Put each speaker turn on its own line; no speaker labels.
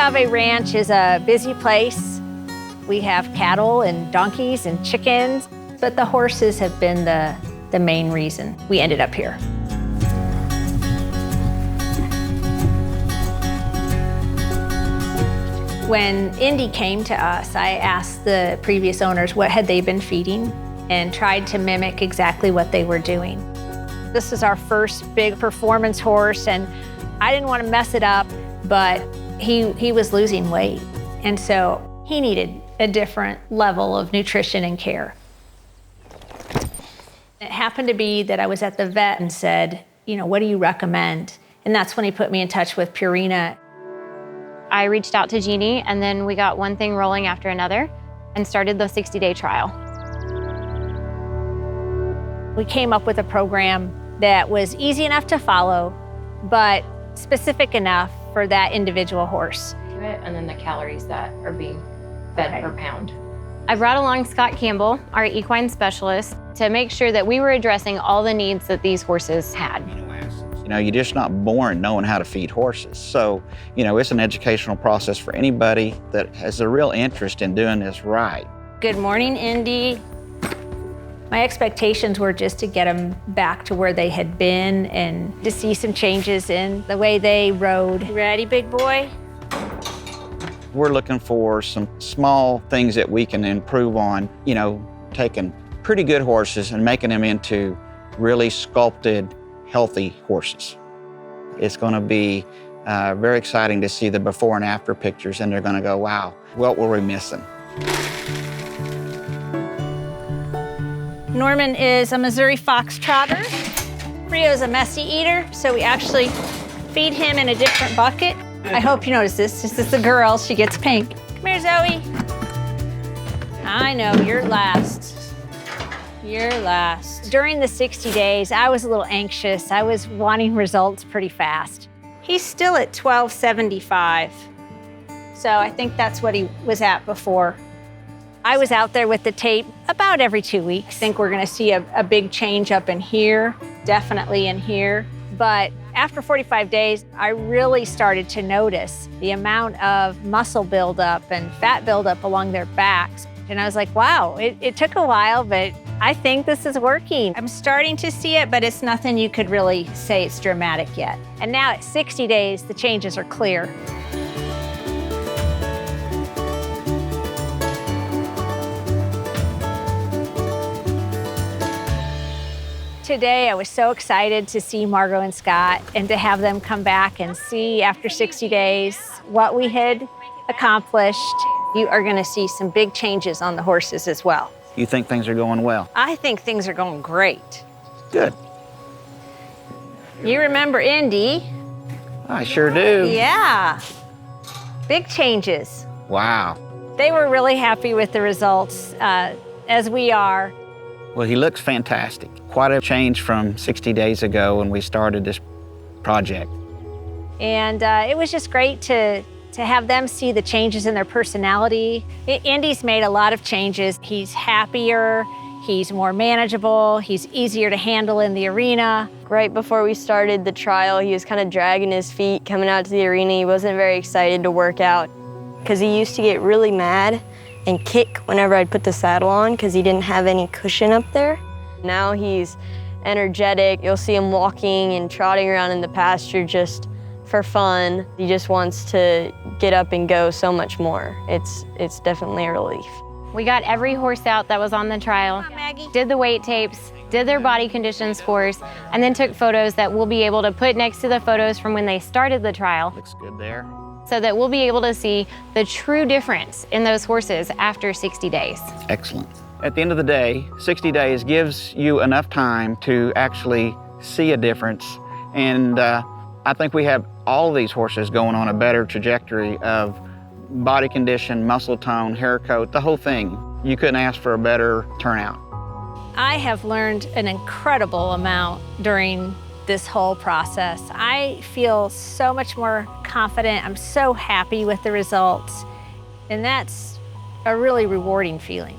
Agave Ranch is a busy place. We have cattle and donkeys and chickens, but the horses have been the main reason we ended up here. When Indy came to us, I asked the previous owners what had they been feeding and tried to mimic exactly what they were doing. This is our first big performance horse, and I didn't want to mess it up, but he was losing weight. And so he needed a different level of nutrition and care. It happened to be that I was at the vet and said, you know, what do you recommend? And that's when he put me in touch with Purina.
I reached out to Jeannie, and then we got one thing rolling after another and started the 60-day trial.
We came up with a program that was easy enough to follow, but specific enough for that individual horse.
And then the calories that are being fed per pound. I brought along Scott Campbell, our equine specialist, to make sure that we were addressing all the needs that these horses had.
You know, you're just not born knowing how to feed horses. So, you know, it's an educational process for anybody that has a real interest in doing this right.
Good morning, Indy. My expectations were just to get them back to where they had been and to see some changes in the way they rode. You ready, big boy?
We're looking for some small things that we can improve on, you know, taking pretty good horses and making them into really sculpted, healthy horses. It's going to be very exciting to see the before and after pictures, and they're going to go, wow, what were we missing?
Norman is a Missouri Foxtrotter. Rio's a messy eater, so we actually feed him in a different bucket. I hope you notice this. This is the girl, she gets pink. Come here, Zoe. I know, you're last. You're last. During the 60 days, I was a little anxious. I was wanting results pretty fast. He's still at 1275. So I think that's what he was at before. I was out there with the tape about every 2 weeks. I think we're gonna see a big change up in here, definitely in here. But after 45 days, I really started to notice the amount of muscle buildup and fat buildup along their backs. And I was like, wow, it took a while, but I think this is working. I'm starting to see it, but it's nothing you could really say it's dramatic yet. And now at 60 days, the changes are clear. Today, I was so excited to see Margot and Scott and to have them come back and see after 60 days what we had accomplished. You are gonna see some big changes on the horses as well.
You think things are going well?
I think things are going great.
Good.
You remember Indy?
I sure do.
Yeah. Big changes.
Wow.
They were really happy with the results, as we are.
Well, he looks fantastic. Quite a change from 60 days ago when we started this project.
And it was just great to have them see the changes in their personality. Indy's made a lot of changes. He's happier, he's more manageable, he's easier to handle in the arena.
Right before we started the trial, he was kind of dragging his feet coming out to the arena. He wasn't very excited to work out because he used to get really mad and kick whenever I'd put the saddle on because he didn't have any cushion up there. Now he's energetic. You'll see him walking and trotting around in the pasture just for fun. He just wants to get up and go so much more. It's definitely a relief.
We got every horse out that was on the trial, did the weight tapes, did their body condition scores, and then took photos that we'll be able to put next to the photos from when they started the trial.
Looks good there.
So that we'll be able to see the true difference in those horses after 60 days.
Excellent. At the end of the day, 60 days gives you enough time to actually see a difference. And I think we have all of these horses going on a better trajectory of body condition, muscle tone, hair coat, the whole thing. You couldn't ask for a better turnout.
I have learned an incredible amount during this whole process. I feel so much more confident. I'm so happy with the results. And that's a really rewarding feeling.